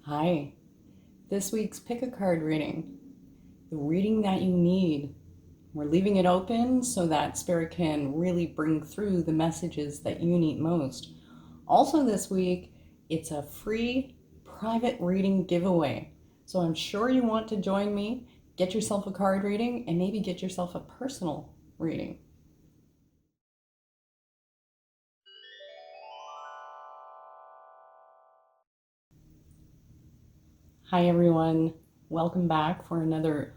Hi, this week's pick a card reading, the reading that you need. We're leaving it open so that Spirit can really bring through the messages that you need most. Also, this week, it's a free private reading giveaway. So I'm sure you want to join me, get yourself a card reading, and maybe get yourself a personal reading. Hi, everyone. Welcome back for another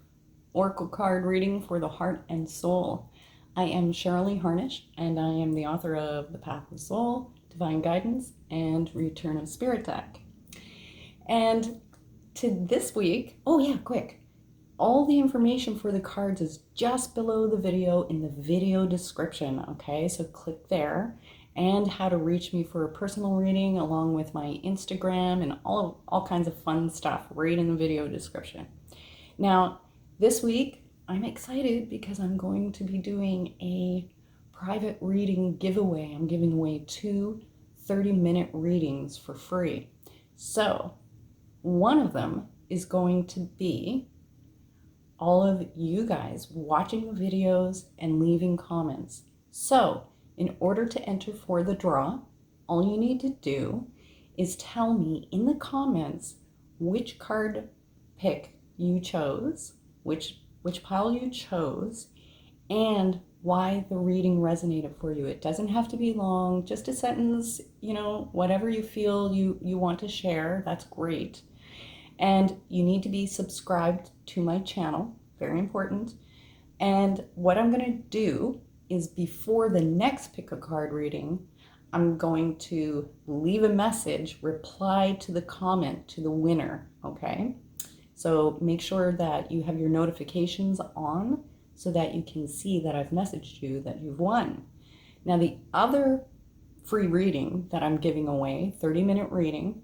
Oracle card reading for the heart and soul. I am Cheryl Harnish, and I am the author of The Path of Soul, Divine Guidance, and Return of Spirit deck. And to this week, oh yeah, quick. All the information for the cards is just below the video in the video description, okay? So click there, and how to reach me for a personal reading along with my Instagram and all kinds of fun stuff right in the video description. Now, this week, I'm excited because I'm going to be doing a private reading giveaway. I'm giving away two 30-minute readings for free. So, one of them is going to be all of you guys watching the videos and leaving comments. So, in order to enter for the draw, all you need to do is tell me in the comments which card pick you chose, which pile you chose, and why the reading resonated for you. It doesn't have to be long, just a sentence, whatever you feel you want to share, that's great. And you need to be subscribed to my channel, very important. And what I'm going to do is before the next pick a card reading, I'm going to leave a message, reply to the comment to the winner, okay? So make sure that you have your notifications on so that you can see that I've messaged you that you've won. Now, the other free reading that I'm giving away, 30-minute reading,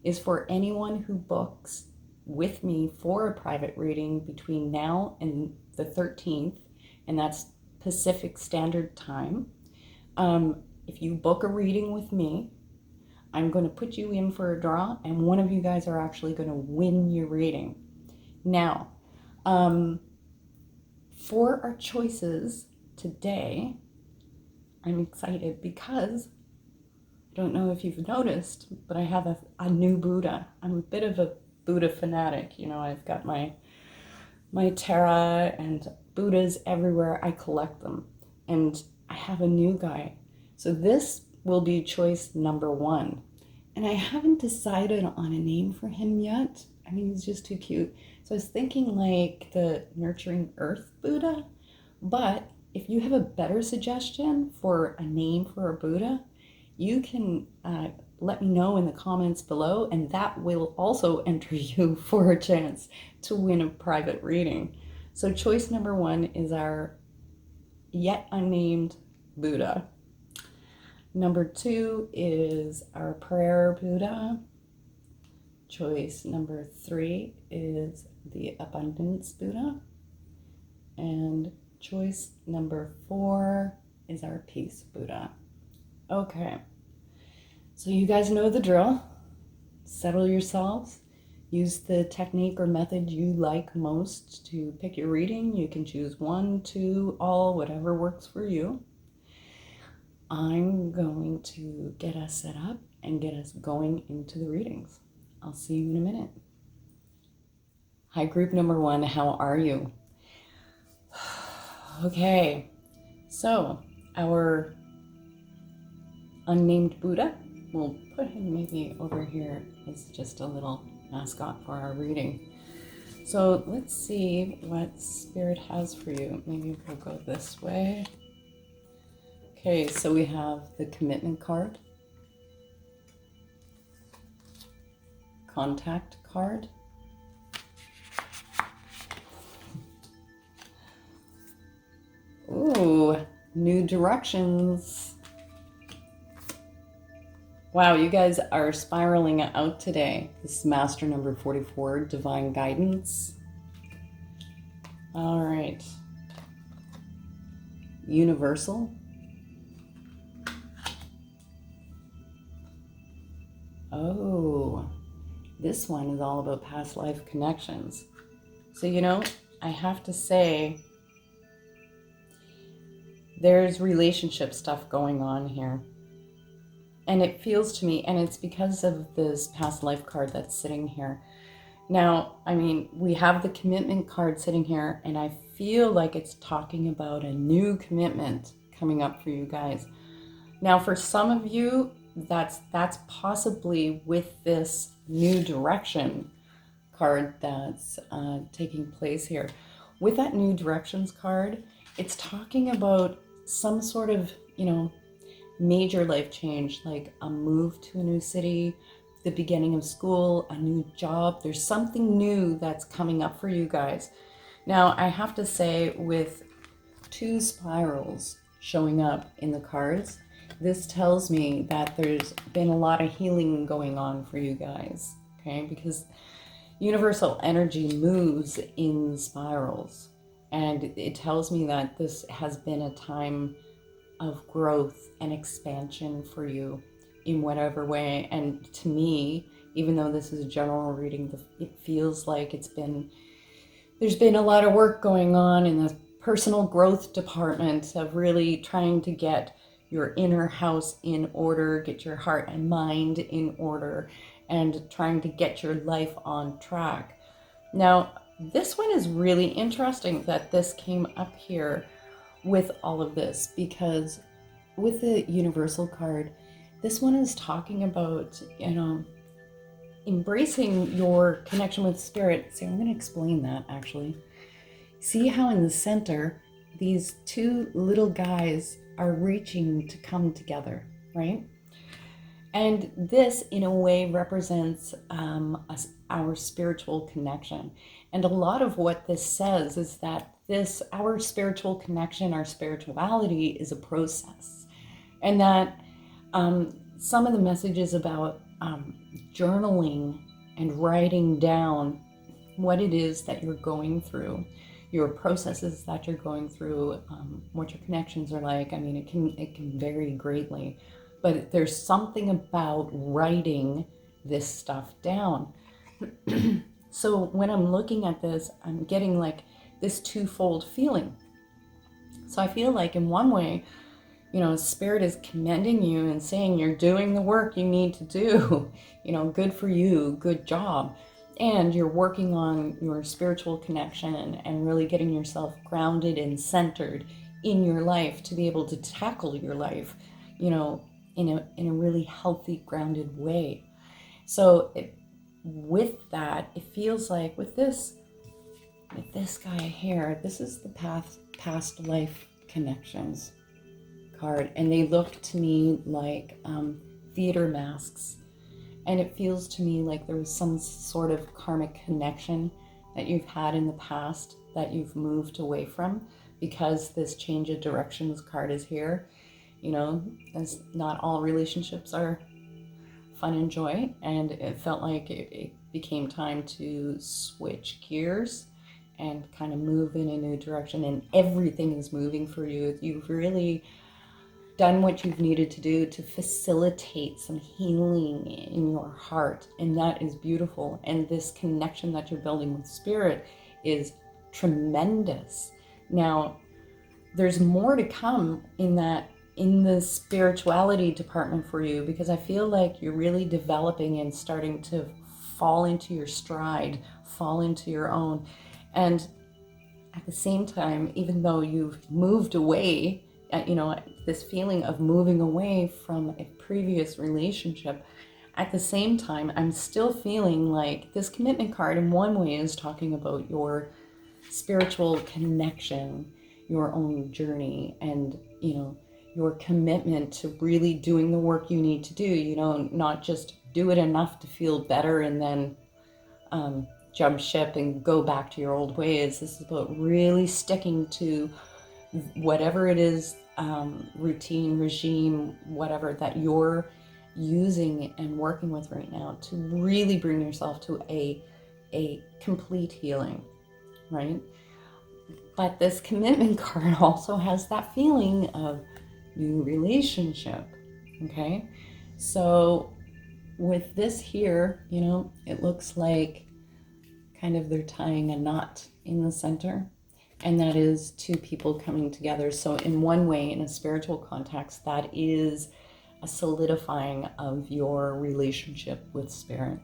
is for anyone who books with me for a private reading between now and the 13th, and that's Pacific Standard Time. If you book a reading with me, I'm going to put you in for a draw, and one of you guys are actually going to win your reading. Now, for our choices today, I'm excited because I don't know if you've noticed, but I have a new Buddha. I'm a bit of a Buddha fanatic. I've got my Tara and Buddhas everywhere. I collect them. And I have a new guy. So this will be choice number 1. And I haven't decided on a name for him yet. I mean, he's just too cute. So I was thinking like the Nurturing Earth Buddha. But if you have a better suggestion for a name for a Buddha, you can let me know in the comments below, and that will also enter you for a chance to win a private reading. So choice number 1 is our yet unnamed Buddha. Number 2 is our prayer Buddha. Choice number 3 is the abundance Buddha. And choice number 4 is our peace Buddha. Okay, so you guys know the drill. Settle yourselves. Use the technique or method you like most to pick your reading. You can choose 1, 2, all, whatever works for you. I'm going to get us set up and get us going into the readings. I'll see you in a minute. Hi, group number 1. How are you? Okay, so our unnamed Buddha, we'll put him maybe over here as just a little mascot for our reading. So let's see what Spirit has for you. Maybe we'll go this way. Okay, so we have the commitment card, contact card, ooh, new directions. Wow, you guys are spiraling out today. This is Master number 44, Divine Guidance. All right. Universal. Oh, This one is all about past life connections. So, I have to say, there's relationship stuff going on here. And it feels to me, and it's because of this past life card that's sitting here. Now, we have the commitment card sitting here, and I feel like it's talking about a new commitment coming up for you guys. Now, for some of you, that's possibly with this new direction card that's taking place here. With that new directions card, it's talking about some sort of, major life change, like a move to a new city, the beginning of school, a new job. There's something new that's coming up for you guys. Now, I have to say, with 2 spirals showing up in the cards, this tells me that there's been a lot of healing going on for you guys, okay? Because universal energy moves in spirals, and it tells me that this has been a time of growth and expansion for you in whatever way. And to me, even though this is a general reading, it feels like there's been a lot of work going on in the personal growth department of really trying to get your inner house in order, get your heart and mind in order, and trying to get your life on track. Now, this one is really interesting that this came up here with all of this, because with the universal card, this one is talking about, embracing your connection with spirit. So I'm going to explain that actually. See how in the center, these 2 little guys are reaching to come together, right? And this, in a way, represents our spiritual connection. And a lot of what this says is that our spiritual connection, our spirituality is a process. And that some of the messages about journaling and writing down what it is that you're going through, your processes that you're going through, what your connections are like. It can vary greatly. But there's something about writing this stuff down. So when I'm looking at this, I'm getting like this twofold feeling. So I feel like in one way, Spirit is commending you and saying you're doing the work you need to do. Good for you, good job. And you're working on your spiritual connection and really getting yourself grounded and centered in your life to be able to tackle your life, in a really healthy, grounded way. So with that, it feels like with this guy here, this is the past life connections card, and they look to me like theater masks, and it feels to me like there was some sort of karmic connection that you've had in the past that you've moved away from, because this change of directions card is here. As not all relationships are fun and joy, and it felt like it became time to switch gears and kind of move in a new direction, and everything is moving for you. You've really done what you've needed to do to facilitate some healing in your heart, and that is beautiful. And this connection that you're building with spirit is tremendous. Now, there's more to come in the spirituality department for you, because I feel like you're really developing and starting to fall into your stride, fall into your own. And at the same time, even though you've moved away, this feeling of moving away from a previous relationship, at the same time, I'm still feeling like this commitment card in one way is talking about your spiritual connection, your own journey, and, your commitment to really doing the work you need to do, not just do it enough to feel better and then jump ship and go back to your old ways. This is about really sticking to whatever it is, routine, regime, whatever that you're using and working with right now to really bring yourself to a complete healing, right? But this commitment card also has that feeling of new relationship, okay? So with this here, you know, it looks like kind of they're tying a knot in the center, and that is two people coming together. So in one way, in a spiritual context, that is a solidifying of your relationship with spirit.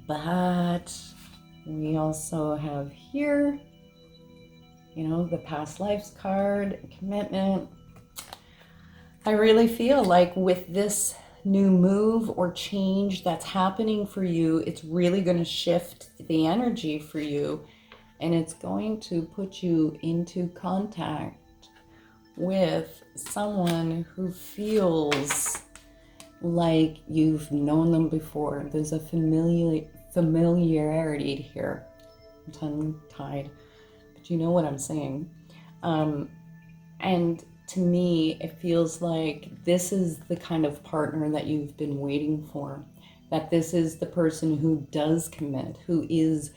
But we also have here, you know, the past lives card, commitment. I really feel like with this new move or change that's happening for you, it's really going to shift the energy for you, and it's going to put you into contact with someone who feels like you've known them before. There's a familiarity here. I'm tongue-tied, but you know what I'm saying. And to me, it feels like this is the kind of partner that you've been waiting for, that this is the person who does commit, who is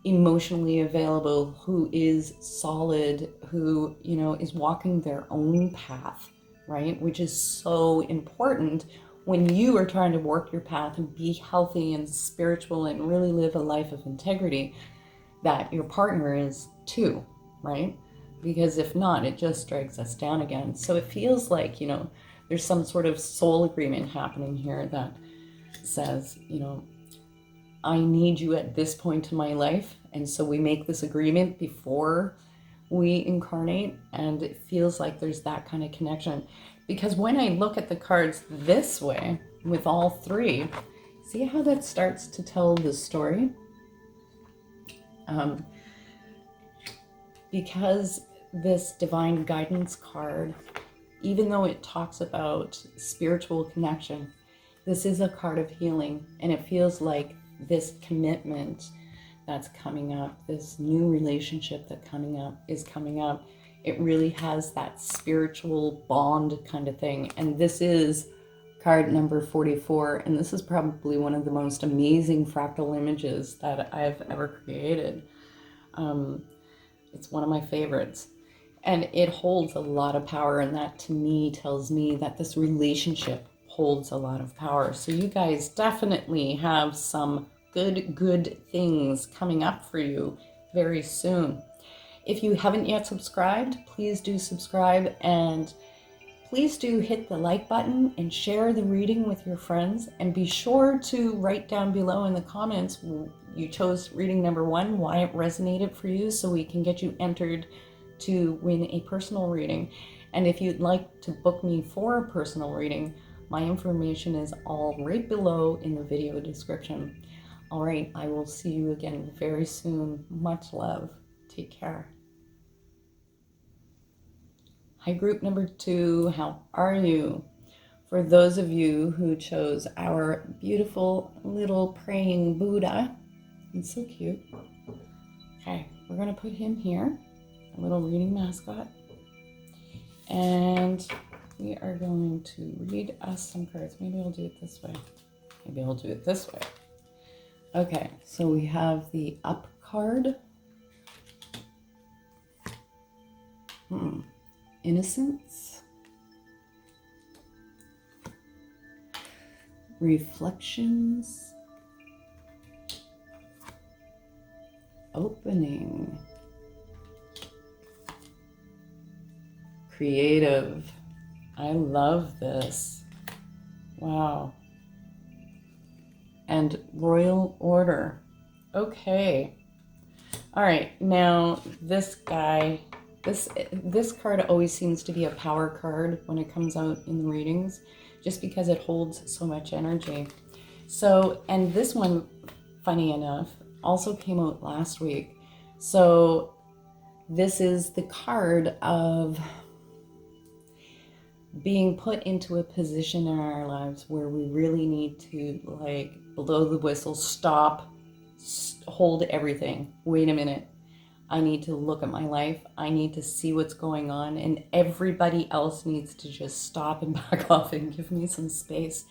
emotionally available, who is solid, who, you know, is walking their own path, right? Which is so important when you are trying to work your path and be healthy and spiritual and really live a life of integrity, that your partner is too, right? Because if not, it just drags us down again. So it feels like, you know, there's some sort of soul agreement happening here that says, you know, I need you at this point in my life. And so we make this agreement before we incarnate. And it feels like there's that kind of connection. Because when I look at the cards this way, with all three, see how that starts to tell the story? Because this divine guidance card, even though it talks about spiritual connection, this is a card of healing, and it feels like this commitment that's coming up, this new relationship that is coming up, it really has that spiritual bond kind of thing. And this is card number 44, and this is probably one of the most amazing fractal images that I've ever created. It's one of my favorites. And it holds a lot of power, and that to me tells me that this relationship holds a lot of power. So you guys definitely have some good things coming up for you very soon. If you haven't yet subscribed, please do subscribe, and please do hit the like button and share the reading with your friends. And be sure to write down below in the comments you chose reading number 1, why it resonated for you, so we can get you entered to win a personal reading. And if you'd like to book me for a personal reading, my information is all right below in the video description. All right, I will see you again very soon. Much love. Take care. Hi, group number 2. How are you? For those of you who chose our beautiful little praying Buddha, he's so cute. Okay, we're going to put him here, a little reading mascot. And we are going to read us some cards. Maybe I'll do it this way. Maybe I'll do it this way. Okay, so we have the up card. Innocence. Reflections. Opening. Creative. I love this. Wow. And royal order. Okay. All right. Now this guy, this card always seems to be a power card when it comes out in the readings, just because it holds so much energy. So, and this one, funny enough, also came out last week. So this is the card of being put into a position in our lives where we really need to, like, blow the whistle, stop, hold everything. Wait a minute. I need to look at my life. I need to see what's going on, and everybody else needs to just stop and back off and give me some space.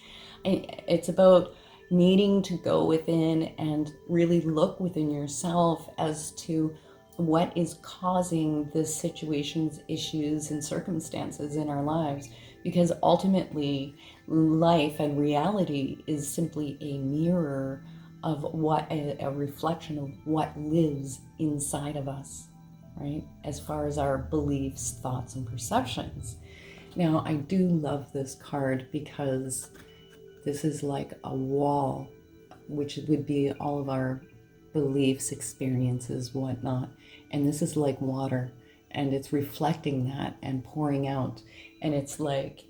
It's about needing to go within and really look within yourself as to what is causing the situations, issues, and circumstances in our lives. Because ultimately, life and reality is simply a mirror of what a reflection of what lives inside of us, right? As far as our beliefs, thoughts, and perceptions. Now, I do love this card because this is like a wall, which would be all of our beliefs, experiences, whatnot. And this is like water, and it's reflecting that and pouring out. And it's like,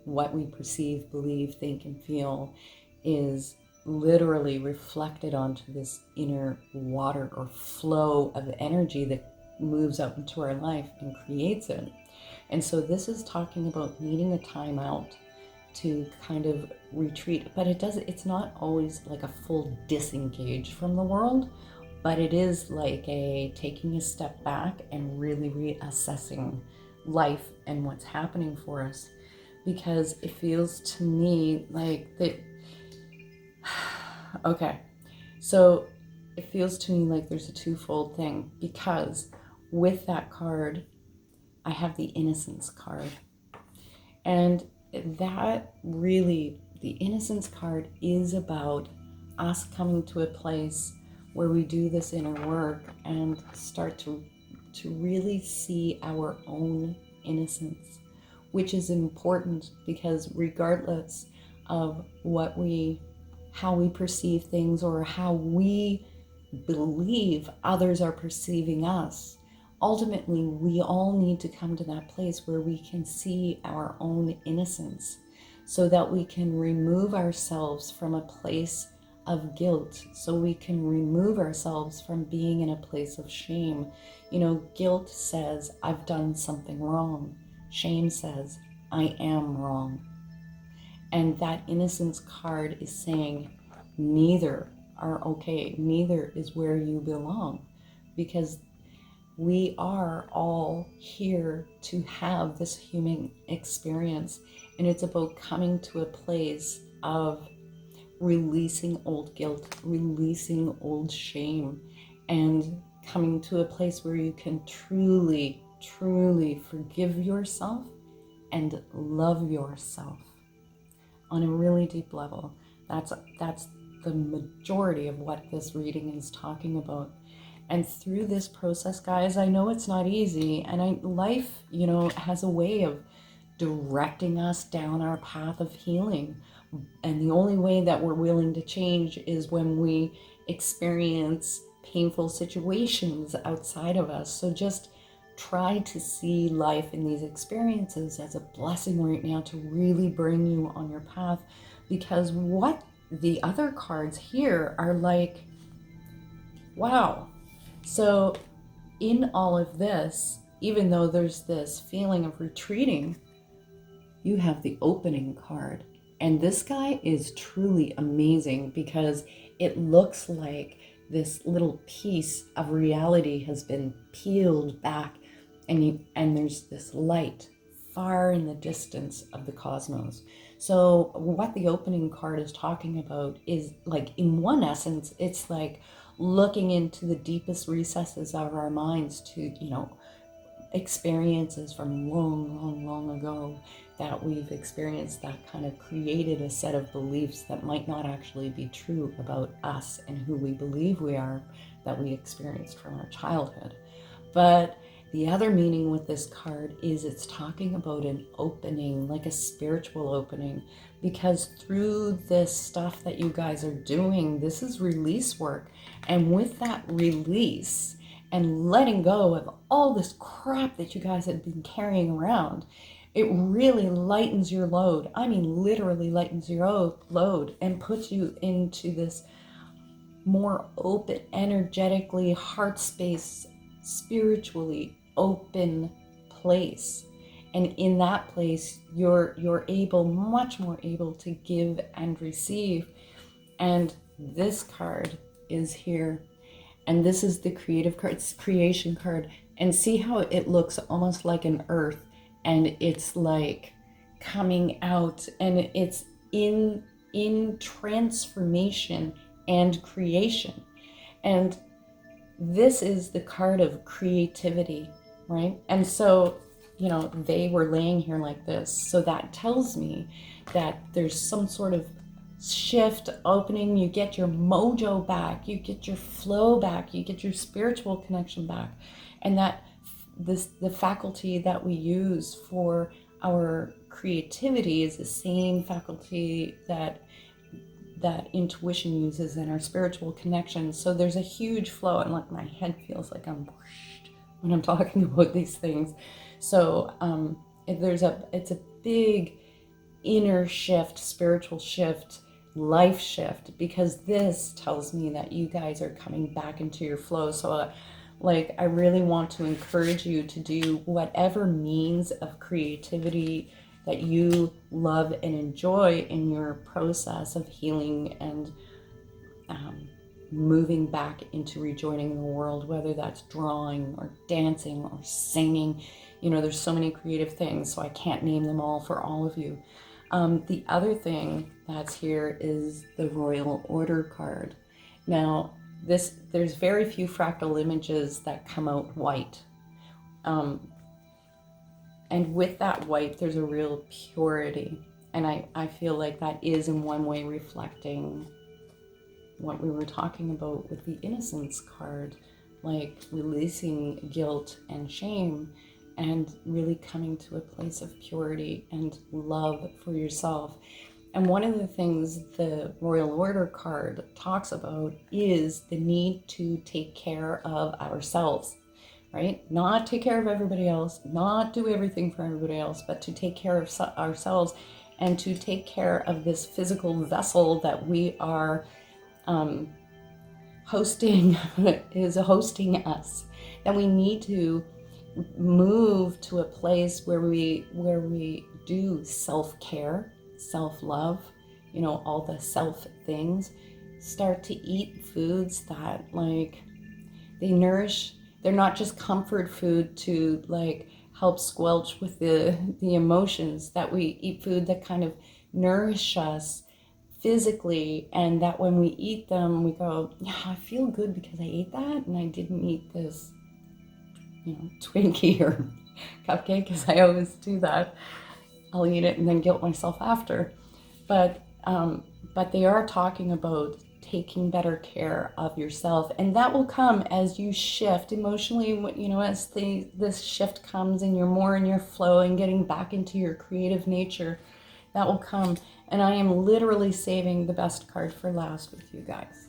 what we perceive, believe, think, and feel is literally reflected onto this inner water or flow of energy that moves out into our life and creates it. And so this is talking about needing a time out to kind of retreat, but it's not always like a full disengage from the world, but it is like a taking a step back and really reassessing life and what's happening for us, because it feels to me like that. Okay, so it feels to me like there's a twofold thing, because with that card I have the innocence card, and that really, the innocence card is about us coming to a place where we do this inner work and start to really see our own innocence, which is important, because regardless of how we perceive things or how we believe others are perceiving us, ultimately, we all need to come to that place where we can see our own innocence, so that we can remove ourselves from a place of guilt, so we can remove ourselves from being in a place of shame. Guilt says, I've done something wrong. Shame says, I am wrong. And that innocence card is saying, neither are okay. Neither is where you belong, because we are all here to have this human experience, and it's about coming to a place of releasing old guilt, releasing old shame, and coming to a place where you can truly, truly forgive yourself and love yourself on a really deep level. That's the majority of what this reading is talking about. And through this process, guys, I know it's not easy, and life, has a way of directing us down our path of healing. And the only way that we're willing to change is when we experience painful situations outside of us. So just try to see life in these experiences as a blessing right now to really bring you on your path, because what the other cards here are like, wow. So in all of this, even though there's this feeling of retreating, you have the opening card. And this guy is truly amazing, because it looks like this little piece of reality has been peeled back, and there's this light far in the distance of the cosmos. So what the opening card is talking about is, like, in one essence, it's like looking into the deepest recesses of our minds to, experiences from long ago that we've experienced that kind of created a set of beliefs that might not actually be true about us and who we believe we are, that we experienced from our childhood. But the other meaning with this card is it's talking about an opening, like a spiritual opening, because through this stuff that you guys are doing, this is release work. And with that release and letting go of all this crap that you guys have been carrying around, it really lightens your load. I mean, literally lightens your load and puts you into this more open, energetically, heart space, spiritually open place. And in that place, you're able, much more able to give and receive. And this card is here. And this is the creative card, it's creation card. And see how it looks almost like an earth, and it's like coming out, and it's in transformation and creation. And this is the card of creativity, right? And so you know, they were laying here like this. So that tells me that there's some sort of shift opening. You get your mojo back, you get your flow back, you get your spiritual connection back. And that the faculty that we use for our creativity is the same faculty that intuition uses in our spiritual connection. So there's a huge flow, and like my head feels like I'm whooshed when I'm talking about these things. So it's a big inner shift, spiritual shift, life shift, because this tells me that you guys are coming back into your flow. So I really want to encourage you to do whatever means of creativity that you love and enjoy in your process of healing and moving back into rejoining the world, whether that's drawing or dancing or singing. You know, there's so many creative things, so I can't name them all for all of you. The other thing that's here is the Royal Order card. Now, there's very few fractal images that come out white. And with that white, there's a real purity. And I feel like that is in one way reflecting what we were talking about with the Innocence card, like releasing guilt and shame and really coming to a place of purity and love for yourself. And one of the things the Royal Order card talks about is the need to take care of ourselves. Right? Not take care of everybody else, not do everything for everybody else, but to take care of ourselves and to take care of this physical vessel that we are hosting, is hosting us. That we need to move to a place where we do self-care, self-love, you know, all the self things. Start to eat foods that they nourish. They're not just comfort food to help squelch with the emotions, that we eat food that kind of nourish us physically, and that when we eat them, we go, yeah, I feel good because I ate that and I didn't eat this, you know, Twinkie or cupcake, because I always do that. I'll eat it and then guilt myself after. But they are talking about taking better care of yourself, and that will come as you shift emotionally, you know, as this shift comes and you're more in your flow and getting back into your creative nature. That will come. And I am literally saving the best card for last with you guys,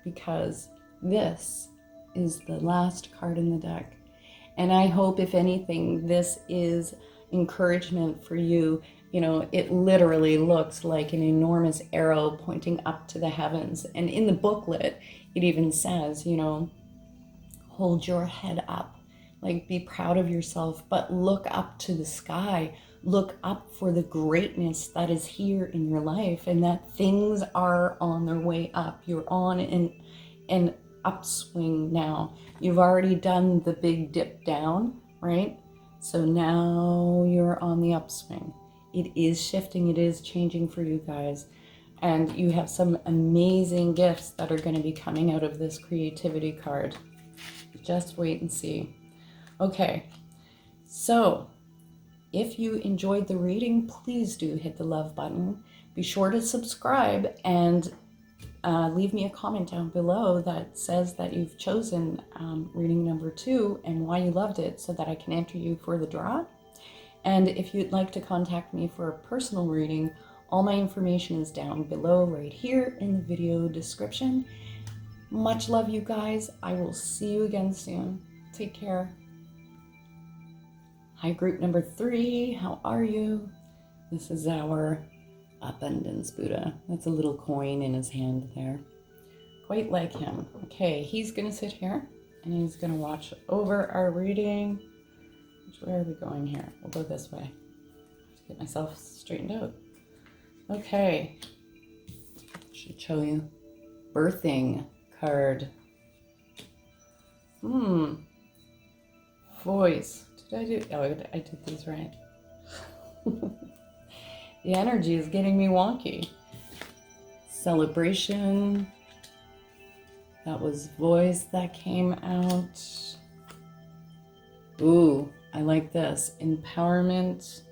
because this is the last card in the deck. And I hope, if anything, this is encouragement for you. You know, it literally looks like an enormous arrow pointing up to the heavens. And in the booklet, it even says, you know, hold your head up, be proud of yourself, but look up to the sky. Look up for the greatness that is here in your life, and that things are on their way up. You're on an upswing now. You've already done the big dip down, right? So now you're on the upswing. It is shifting, it is changing for you guys. And you have some amazing gifts that are going to be coming out of this creativity card. Just wait and see. Okay, so if you enjoyed the reading, please do hit the love button. Be sure to subscribe and leave me a comment down below that says that you've chosen reading number 2 and why you loved it, so that I can enter you for the draw. And if you'd like to contact me for a personal reading, all my information is down below right here in the video description. Much love, you guys. I will see you again soon. Take care. Hi, group number 3. How are you? This is our Abundance Buddha. That's a little coin in his hand there. Quite like him. Okay, he's going to sit here and he's going to watch over our reading. Which way are we going here? We'll go this way to get myself straightened out. Okay. Should show you. Birthing card. Voice. Did I do? Oh, I did these right. The energy is getting me wonky. Celebration. That was voice that came out. Ooh, I like this. Empowerment.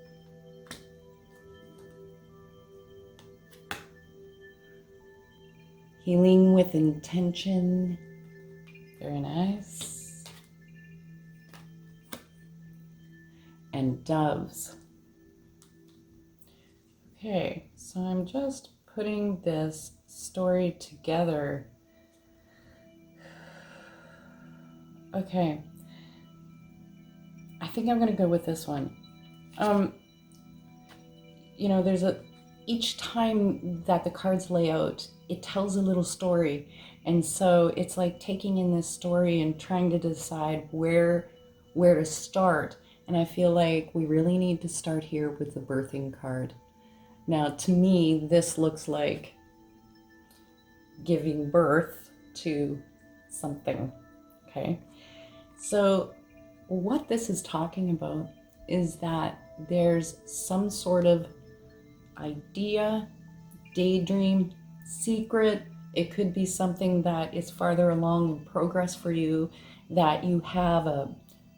Healing with intention. Very nice. And doves. Okay, so I'm just putting this story together. Okay. I think I'm going to go with this one. There's each time that the cards lay out, it tells a little story. And so it's like taking in this story and trying to decide where to start. And I feel like we really need to start here with the birthing card. Now, to me, this looks like giving birth to something, okay? So what this is talking about is that there's some sort of idea, daydream, secret. It could be something that is farther along in progress for you, that you have a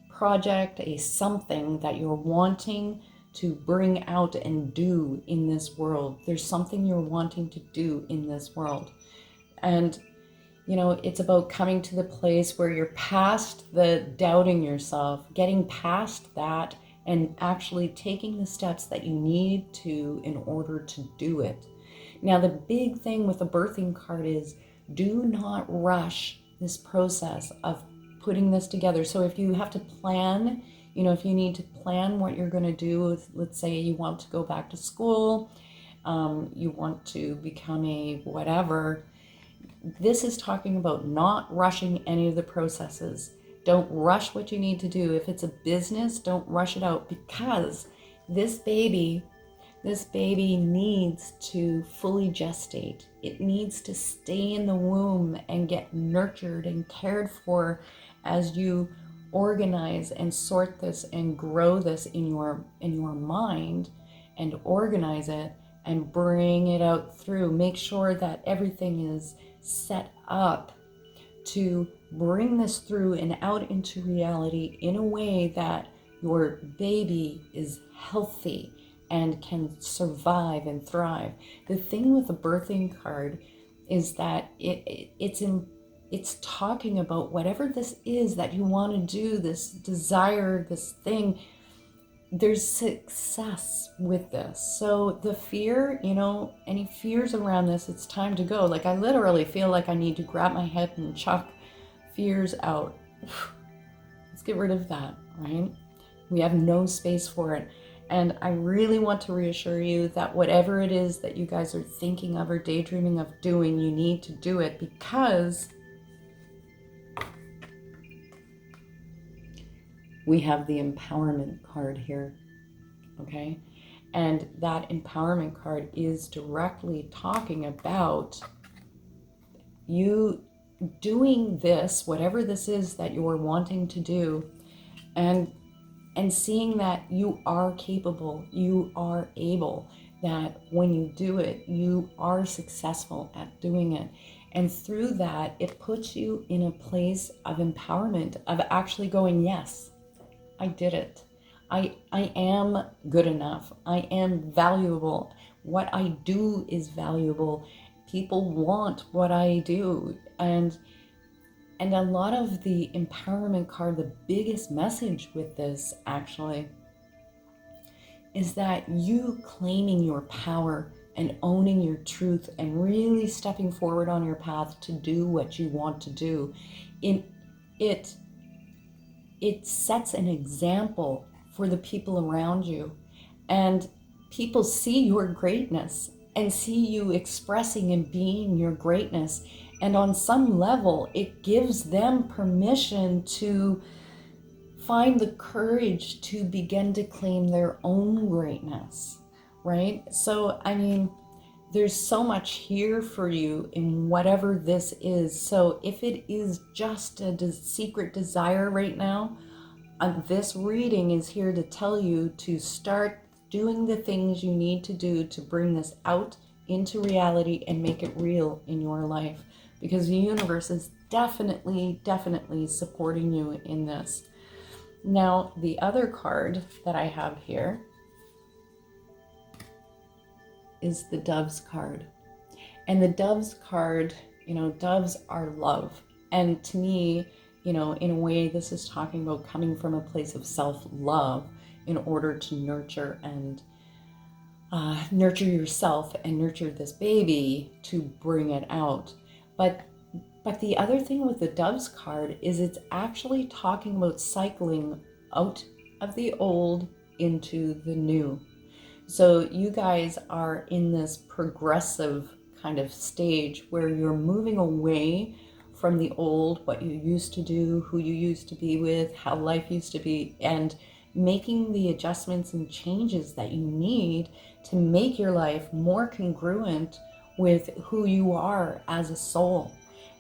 project, a something that you're wanting to bring out and do in this world. There's something you're wanting to do in this world. And, it's about coming to the place where you're past the doubting yourself, getting past that, and actually taking the steps that you need to in order to do it. Now, the big thing with the birthing card is do not rush this process of putting this together. So if you have to plan, if you need to plan what you're going to do, let's say you want to go back to school, you want to become a whatever, this is talking about not rushing any of the processes. Don't rush what you need to do. If it's a business, don't rush it out, because this baby needs to fully gestate. It needs to stay in the womb and get nurtured and cared for as you organize and sort this and grow this in your mind and organize it and bring it out through. Make sure that everything is set up to bring this through and out into reality in a way that your baby is healthy and can survive and thrive. The thing with the birthing card is that it's talking about whatever this is that you want to do, this desire, this thing. There's success with this. So the fear, any fears around this, it's time to go. Like, I literally feel like I need to grab my head and chuck fears out. Let's get rid of that, right? We have no space for it. And I really want to reassure you that whatever it is that you guys are thinking of or daydreaming of doing, you need to do it, because we have the empowerment card here, okay? And that empowerment card is directly talking about you doing this, whatever this is that you're wanting to do, and seeing that you are capable, you are able, that when you do it, you are successful at doing it. And through that, it puts you in a place of empowerment, of actually going, yes, I did it. I am good enough. I am valuable. What I do is valuable. People want what I do. And a lot of the empowerment card, the biggest message with this actually is that you claiming your power and owning your truth and really stepping forward on your path to do what you want to do. It sets an example for the people around you, and people see your greatness and see you expressing and being your greatness. And on some level, it gives them permission to find the courage to begin to claim their own greatness, right? So, there's so much here for you in whatever this is. So if it is just a secret desire right now, this reading is here to tell you to start doing the things you need to do to bring this out into reality and make it real in your life. Because the universe is definitely supporting you in this. Now, the other card that I have here is the Doves card. And the Doves card, doves are love. And to me, in a way, this is talking about coming from a place of self-love in order to nurture and nurture yourself and nurture this baby to bring it out. But the other thing with the Doves card is it's actually talking about cycling out of the old into the new. So you guys are in this progressive kind of stage where you're moving away from the old, what you used to do, who you used to be with, how life used to be, and making the adjustments and changes that you need to make your life more congruent with who you are as a soul.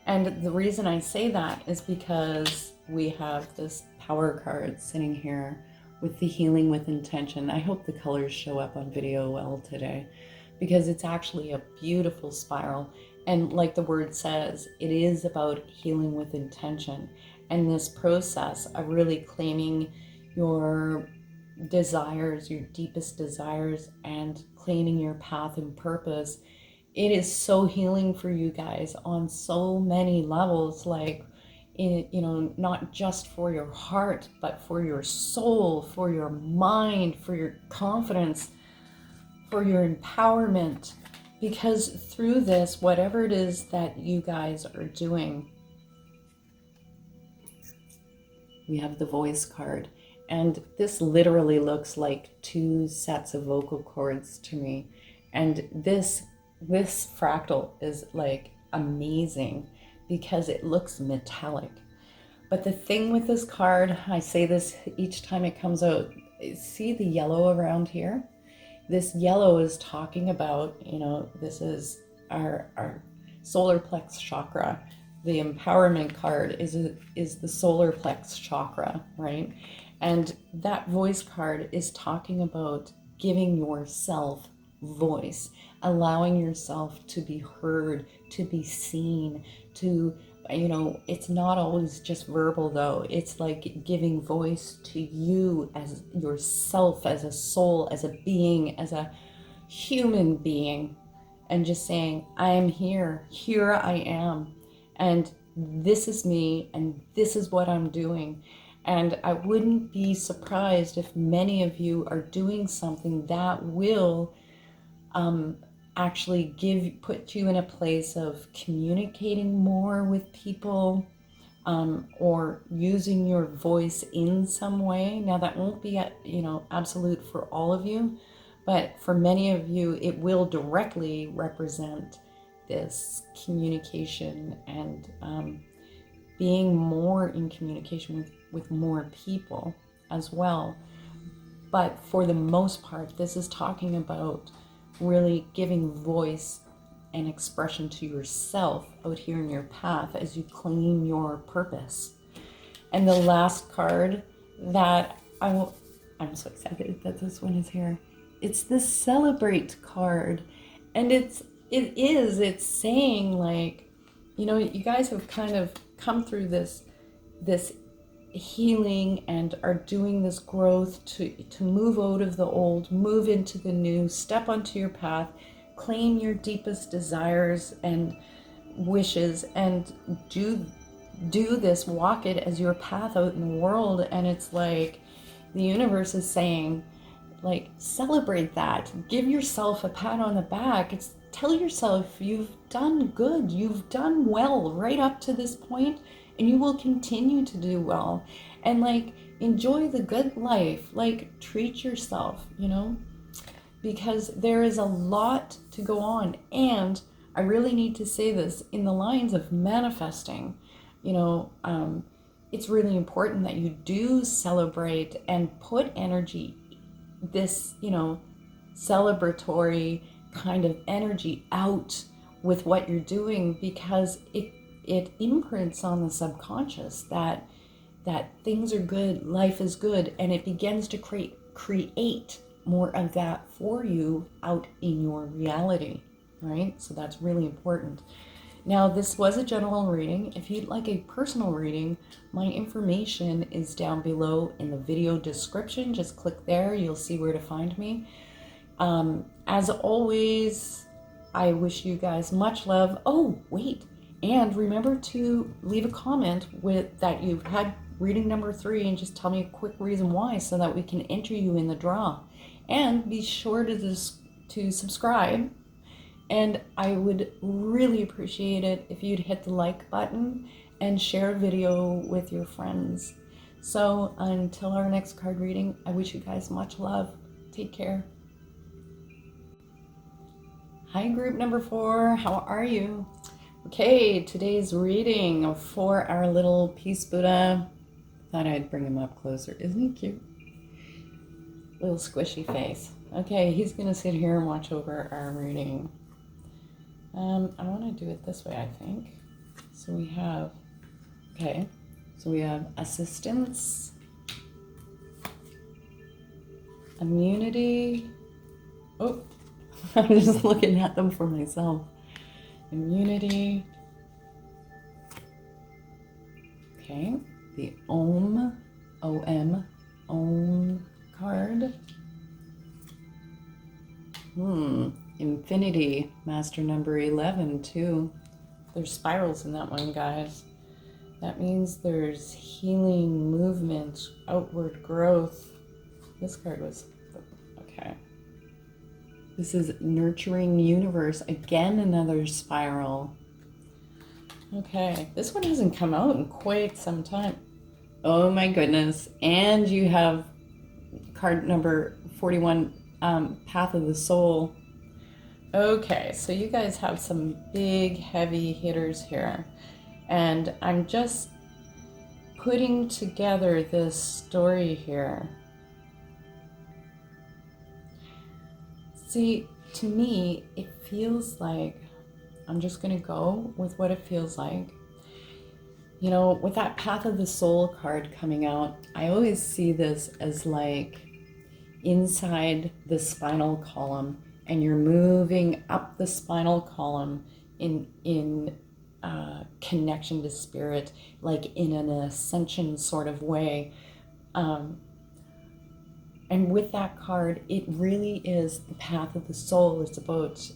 And the reason I say that is because we have this power card sitting here with the healing with intention. I hope the colors show up on video well today, because it's actually a beautiful spiral. And like the word says, it is about healing with intention. And this process of really claiming your desires, your deepest desires, and claiming your path and purpose, it is so healing for you guys on so many levels, like, not just for your heart, but for your soul, for your mind, for your confidence, for your empowerment. Because through this, whatever it is that you guys are doing, we have the voice card. And this literally looks like 2 sets of vocal cords to me. And this fractal is like amazing because it looks metallic. But the thing with this card, I say this each time it comes out, see the yellow around here? This yellow is talking about, this is our solar plex chakra. The empowerment card is the solar plex chakra, right? And that voice card is talking about giving yourself voice, allowing yourself to be heard, to be seen, to, it's not always just verbal though. It's like giving voice to you as yourself, as a soul, as a being, as a human being, and just saying, I am here I am, and this is me, and this is what I'm doing. And I wouldn't be surprised if many of you are doing something that will actually put you in a place of communicating more with people, or using your voice in some way. Now that won't be absolute for all of you, but for many of you it will directly represent this communication and being more in communication with more people as well. But for the most part, this is talking about really giving voice and expression to yourself out here in your path as you claim your purpose. And the last card that I'm so excited that this one is here. It's the Celebrate card. And it's saying, like, you guys have kind of come through this healing and are doing this growth to move out of the old, move into the new, step onto your path, claim your deepest desires and wishes, and do this, walk it as your path out in the world. And it's like the universe is saying, like, celebrate that, give yourself a pat on the back. It's tell yourself you've done good, you've done well right up to this point, and you will continue to do well. And like, enjoy the good life, like treat yourself, because there is a lot to go on. And I really need to say this in the lines of manifesting, it's really important that you do celebrate and put energy, this, celebratory kind of energy out with what you're doing, because it imprints on the subconscious that things are good, life is good, and it begins to create more of that for you out in your reality, right? So that's really important. Now, this was a general reading. If you'd like a personal reading, my information is down below in the video description. Just click there, you'll see where to find me. As always, I wish you guys much love. Oh, wait, and remember to leave a comment with that you've had reading number 3 and just tell me a quick reason why so that we can enter you in the draw. And be sure to subscribe. And I would really appreciate it if you'd hit the like button and share a video with your friends. So until our next card reading, I wish you guys much love. Take care. Hi, group number 4. How are you? Okay, today's reading for our little Peace Buddha. Thought I'd bring him up closer. Isn't he cute? Little squishy face. Okay, he's going to sit here and watch over our reading. I want to do it this way, I think. So we have, assistance, immunity. Oh, I'm just looking at them for myself. Immunity. Okay, the Om card. Infinity, master number 11 too. There's spirals in that one, guys. That means there's healing, movement, outward growth. This card was, okay. This is nurturing universe. Again, another spiral. Okay, this one hasn't come out in quite some time. Oh my goodness. And you have card number 41, Path of the Soul. Okay, so you guys have some big, heavy hitters here. And I'm just putting together this story here. See, to me, it feels like, I'm just going to go with what it feels like. You know, with that Path of the Soul card coming out, I always see this as like inside the spinal column, and you're moving up the spinal column in connection to spirit, like in an ascension sort of way. And with that card, it really is the path of the soul. It's about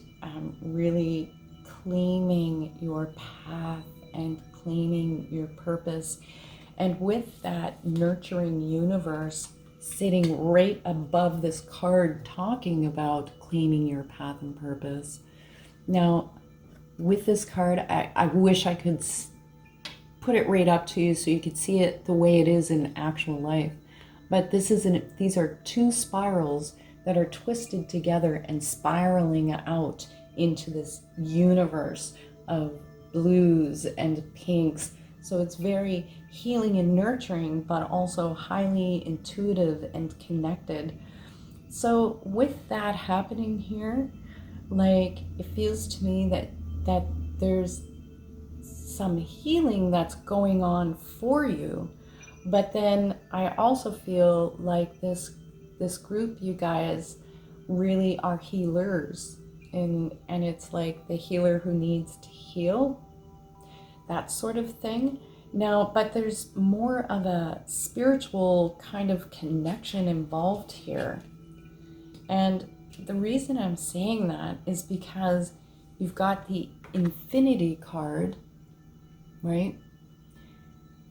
really claiming your path and claiming your purpose. And with that nurturing universe sitting right above this card talking about claiming your path and purpose. Now, with this card, I wish I could put it right up to you so you could see it the way it is in actual life. But these are two spirals that are twisted together and spiraling out into this universe of blues and pinks. So it's very healing and nurturing, but also highly intuitive and connected. So with that happening here, like, it feels to me that there's some healing that's going on for you. But then I also feel like this group, you guys, really are healers. And it's like the healer who needs to heal, that sort of thing. Now, but there's more of a spiritual kind of connection involved here. And the reason I'm saying that is because you've got the Infinity card, right?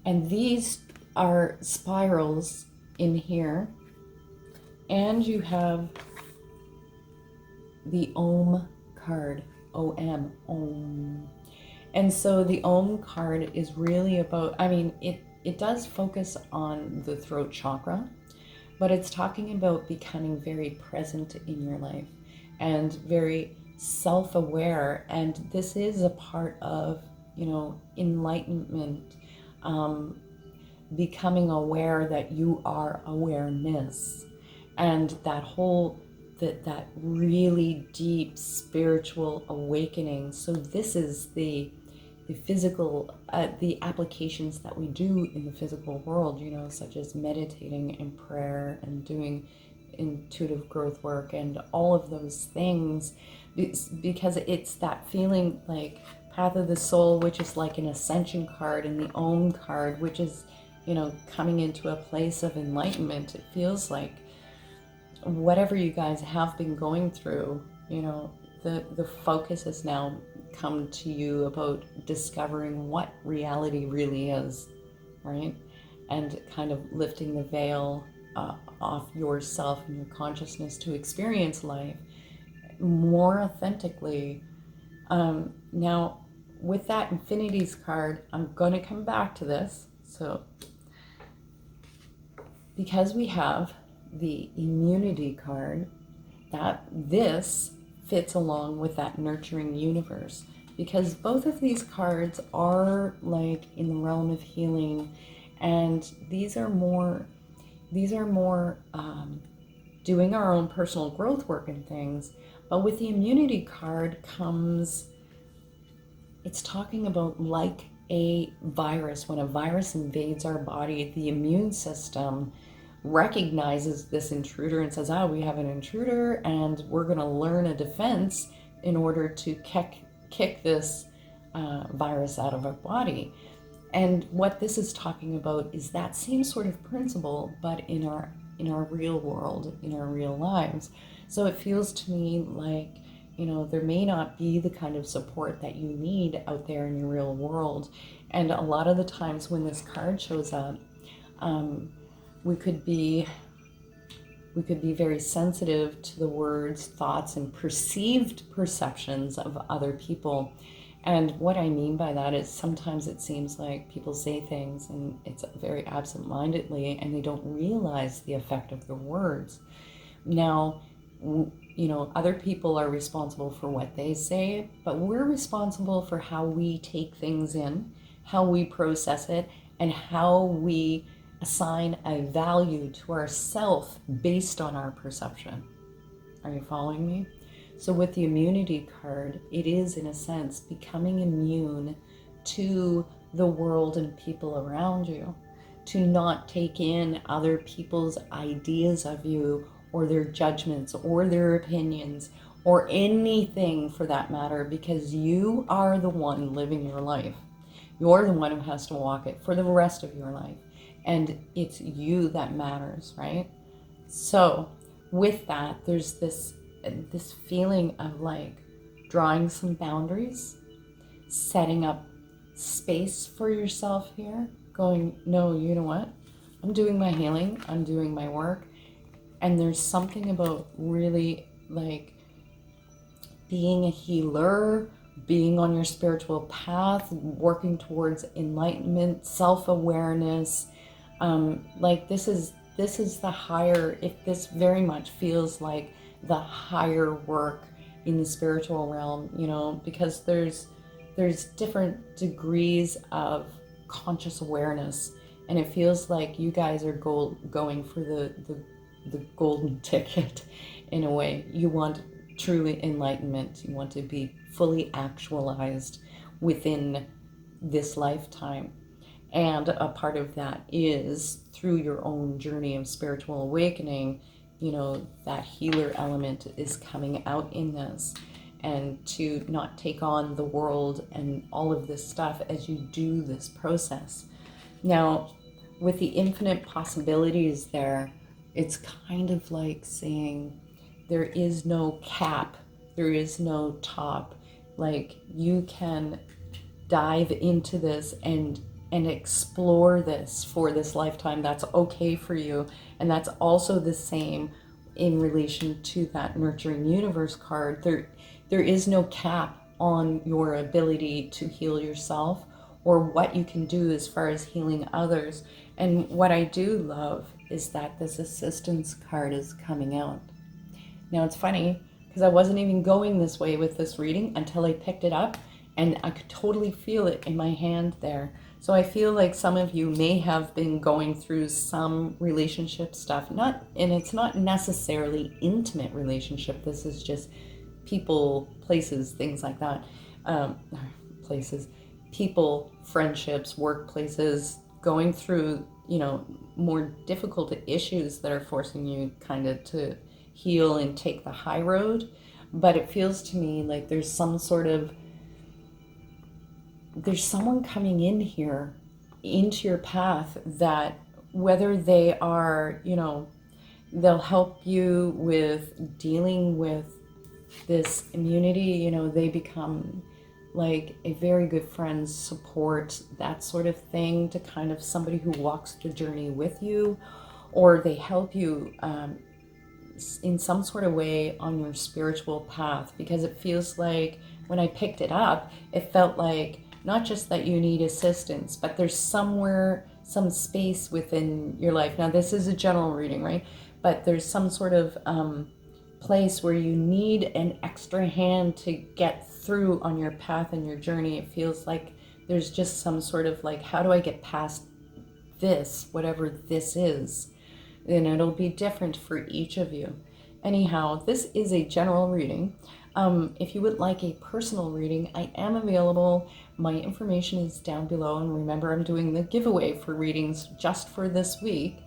And these are spirals in here. And you have the Om card, O-M, Om. And so the Om card is really about, I mean, it does focus on the throat chakra, but it's talking about becoming very present in your life and very self-aware. And this is a part of, you know, enlightenment, becoming aware that you are awareness, and that really deep spiritual awakening. So this is the physical, the applications that we do in the physical world, you know, such as meditating and prayer and doing intuitive growth work and all of those things, because it's that feeling like Path of the Soul, which is like an ascension card, and the Om card, which is, coming into a place of enlightenment. It feels like whatever you guys have been going through, the focus has now come to you about discovering what reality really is, right? And kind of lifting the veil off yourself and your consciousness to experience life more authentically. Now, with that Infinities card, I'm going to come back to this. So, because we have the Immunity card, that this fits along with that Nurturing Universe, because both of these cards are like in the realm of healing, and these are more doing our own personal growth work and things. But with the Immunity card comes, it's talking about like a virus. When a virus invades our body, the immune system recognizes this intruder and says, we have an intruder, and we're going to learn a defense in order to kick this virus out of our body. And what this is talking about is that same sort of principle, but in our real world, in our real lives. So it feels to me like, there may not be the kind of support that you need out there in your real world. And a lot of the times when this card shows up, we could be very sensitive to the words, thoughts, and perceived perceptions of other people. And what I mean by that is sometimes it seems like people say things and it's very absent-mindedly, and they don't realize the effect of their words. Now, other people are responsible for what they say, but we're responsible for how we take things in, how we process it, and how we assign a value to ourself based on our perception. Are you following me? So with the Immunity card, it is in a sense becoming immune to the world and people around you, to not take in other people's ideas of you or their judgments or their opinions or anything for that matter, because you are the one living your life. You're the one who has to walk it for the rest of your life. And it's you that matters, right? So with that, there's this feeling of like drawing some boundaries, setting up space for yourself here, going, no, you know what? I'm doing my healing, I'm doing my work. And there's something about really like being a healer, being on your spiritual path, working towards enlightenment, self-awareness. Like this is the higher, if this very much feels like the higher work in the spiritual realm, because there's different degrees of conscious awareness, and it feels like you guys are going for the golden ticket in a way. You want truly enlightenment. You want to be fully actualized within this lifetime. And a part of that is through your own journey of spiritual awakening, that healer element is coming out in this, and to not take on the world and all of this stuff as you do this process. Now, with the infinite possibilities there, it's kind of like saying there is no cap, there is no top. Like you can dive into this and explore this for this lifetime. That's okay for you. And that's also the same in relation to that Nurturing Universe card. There is no cap on your ability to heal yourself or what you can do as far as healing others. And what I do love is that this assistance card is coming out. Now it's funny because I wasn't even going this way with this reading until I picked it up, and I could totally feel it in my hand there. So I feel like some of you may have been going through some relationship stuff, and it's not necessarily intimate relationship. This is just people, places, things like that. People, friendships, workplaces, going through, more difficult issues that are forcing you kind of to heal and take the high road. But it feels to me like there's some sort of there's someone coming in here into your path that, whether they are, they'll help you with dealing with this immunity, they become like a very good friend, support, that sort of thing, to kind of somebody who walks the journey with you, or they help you in some sort of way on your spiritual path. Because it feels like, when I picked it up, it felt like not just that you need assistance, but there's somewhere, some space within your life. Now, this is a general reading, right? But there's some sort of place where you need an extra hand to get through on your path and your journey. It feels like there's just some sort of like, how do I get past this, whatever this is? And it'll be different for each of you. Anyhow, this is a general reading. If you would like a personal reading, I am available. My information is down below. And remember, I'm doing the giveaway for readings just for this week.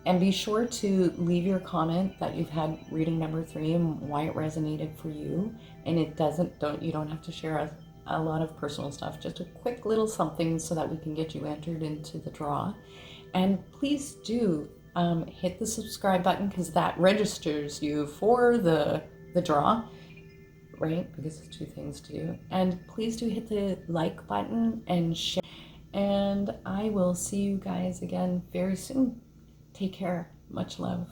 And be sure to leave your comment that you've had reading number 3 and why it resonated for you. And you don't have to share a lot of personal stuff, just a quick little something so that we can get you entered into the draw. And please do hit the subscribe button, because that registers you for the draw, right? Because there's 2 things to do. And please do hit the like button and share. And I will see you guys again very soon. Take care. Much love.